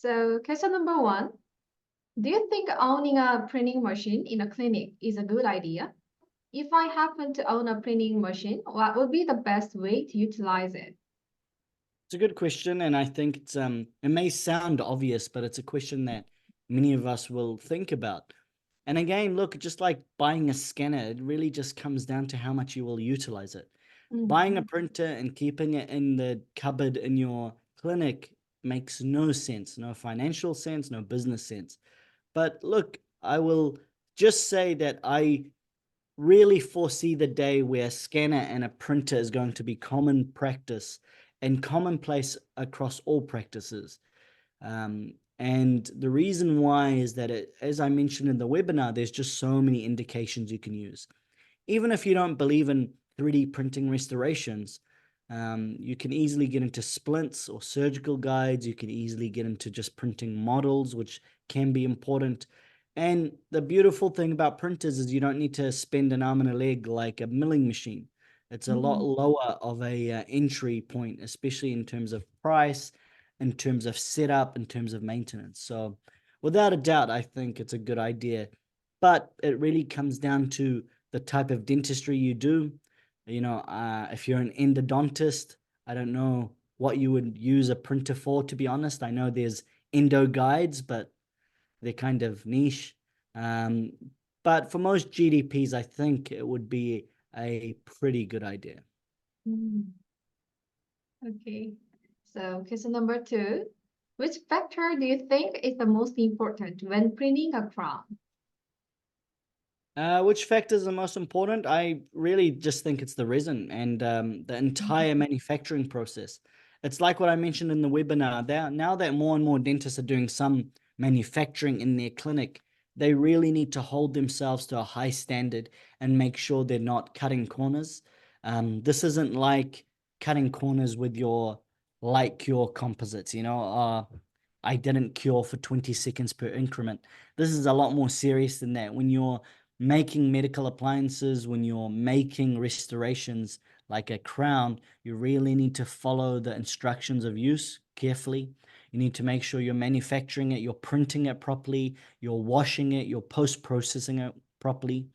So question number one, do you think owning a printing machine in a clinic is a good idea? If I happen to own a printing machine, what would be the best way to utilize it? It's a good question, and I think it may sound obvious, but it's a question that many of us will think about. And again, look, just like buying a scanner, it really just comes down to how much you will utilize it. Buying a printer and keeping it in the cupboard in your clinic makes no sense, no financial sense, no business sense. But look, I will just say that I really foresee the day where a scanner and a printer is going to be common practice and commonplace across all practices. And the reason why is that, as I mentioned in the webinar, there's just so many indications you can use. Even if you don't believe in 3D printing restorations, you can easily get into splints or surgical guides. You can easily get into just printing models, which can be important. And the beautiful thing about printers is you don't need to spend an arm and a leg like a milling machine. It's a lot lower of a entry point, especially in terms of price, in terms of setup, in terms of maintenance. So without a doubt, I think it's a good idea. But it really comes down to the type of dentistry you do. If you're an endodontist, I don't know what you would use a printer for, to be honest. I know there's endo guides, but they're kind of niche. But for most GDPs, I think it would be a pretty good idea. Okay. So question number two, which factor do you think is the most important when printing a crown? Which factor is the most important? I really just think it's the resin and the entire manufacturing process. It's like what I mentioned in the webinar. Now that more and more dentists are doing some manufacturing in their clinic, they really need to hold themselves to a high standard and make sure they're not cutting corners. This isn't like cutting corners with your light cure composites, I didn't cure for 20 seconds per increment. This is a lot more serious than that. When you're making medical appliances, when you're making restorations like a crown, you really need to follow the instructions of use carefully. You need to make sure you're manufacturing it, you're printing it properly, you're washing it, you're post-processing it properly.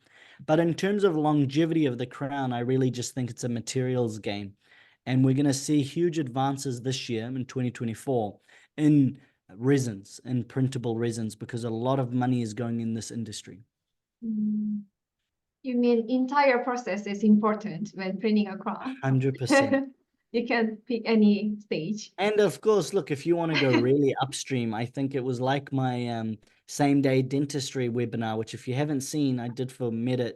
But in terms of longevity of the crown, I really just think it's a materials game. And we're going to see huge advances this year in 2024 in resins, in printable resins, because a lot of money is going in this industry. You mean entire process is important when printing a crown? 100%. You can't pick any stage. And of course, look, if you want to go really upstream, I think it was like my same-day dentistry webinar, which if you haven't seen, I did for Medit.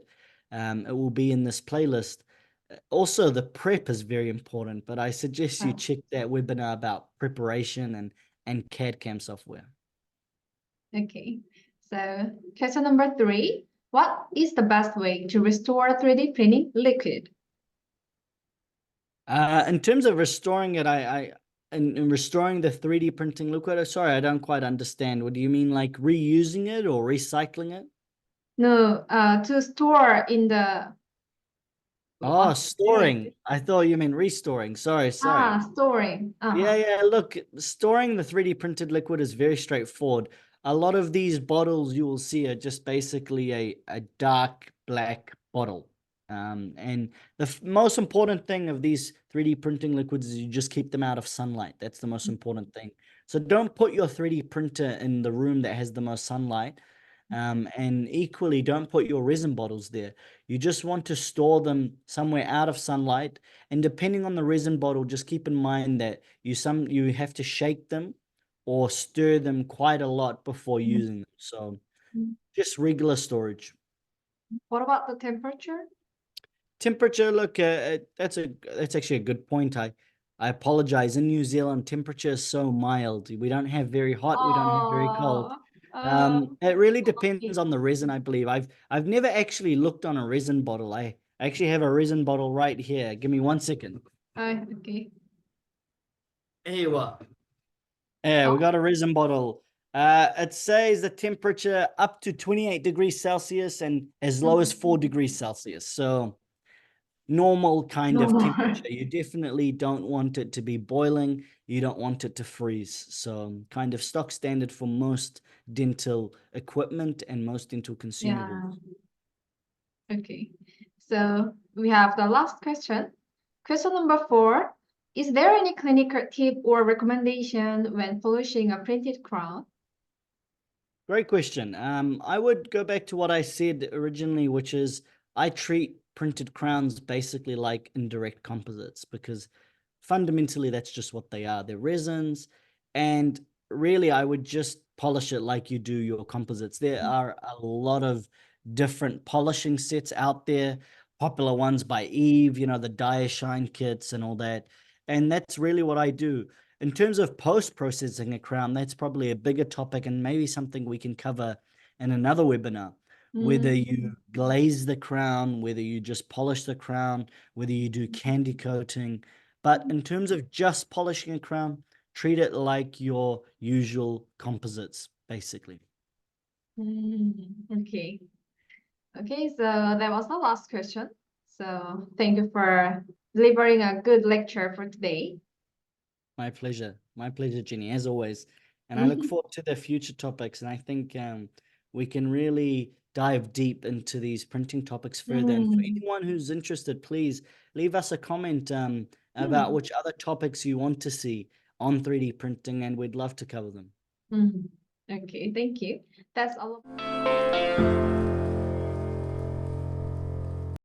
It will be in this playlist. Also, the prep is very important, but I suggest you check that webinar about preparation and CAD/CAM software. Okay, so question number three, what is the best way to restore 3D printing liquid? In terms of restoring it, in restoring the 3D printing liquid, sorry, I don't quite understand. What do you mean, like reusing it or recycling it? No, to store in the... Oh, storing. I thought you meant restoring. Sorry. Storing. Yeah. Look, storing the 3D printed liquid is very straightforward. A lot of these bottles you will see are just basically a dark black bottle. And the most important thing of these 3D printing liquids is you just keep them out of sunlight. That's the most important thing. So don't put your 3D printer in the room that has the most sunlight. And equally, don't put your resin bottles there. You just want to store them somewhere out of sunlight. And depending on the resin bottle, just keep in mind that you have to shake them or stir them quite a lot before using them. So just regular storage. What about the temperature? Temperature, look, that's actually a good point. I apologize. In New Zealand, temperature is so mild. We don't have very hot, we don't have very cold. It really depends on the resin, I believe. I've never actually looked on a resin bottle. I actually have a resin bottle right here. Give me 1 second. Okay. Here you are. Yeah, we got a resin bottle. It says the temperature up to 28 degrees Celsius and as low as 4 degrees Celsius. So normal kind No of more. temperature. You definitely don't want it to be boiling. You don't want it to freeze. So kind of stock standard for most dental equipment and most dental consumables. Yeah. Okay. So we have the last question. Question number 4. Is there any clinical tip or recommendation when polishing a printed crown? Great question. I would go back to what I said originally, which is I treat printed crowns basically like indirect composites because fundamentally that's just what they are. They're resins, and really I would just polish it like you do your composites. There are a lot of different polishing sets out there, popular ones by Eve, the Dye Shine kits and all that. And that's really what I do. In terms of post-processing a crown, that's probably a bigger topic and maybe something we can cover in another webinar. Whether you glaze the crown, whether you just polish the crown, whether you do candy coating. But in terms of just polishing a crown, treat it like your usual composites, basically. Okay. Okay, so that was the last question. So thank you for delivering a good lecture for today. My pleasure. My pleasure, Jenny, as always. And I look forward to the future topics. And I think we can really dive deep into these printing topics further. And for anyone who's interested, please leave us a comment about which other topics you want to see on 3D printing, and we'd love to cover them. Okay, thank you. That's all.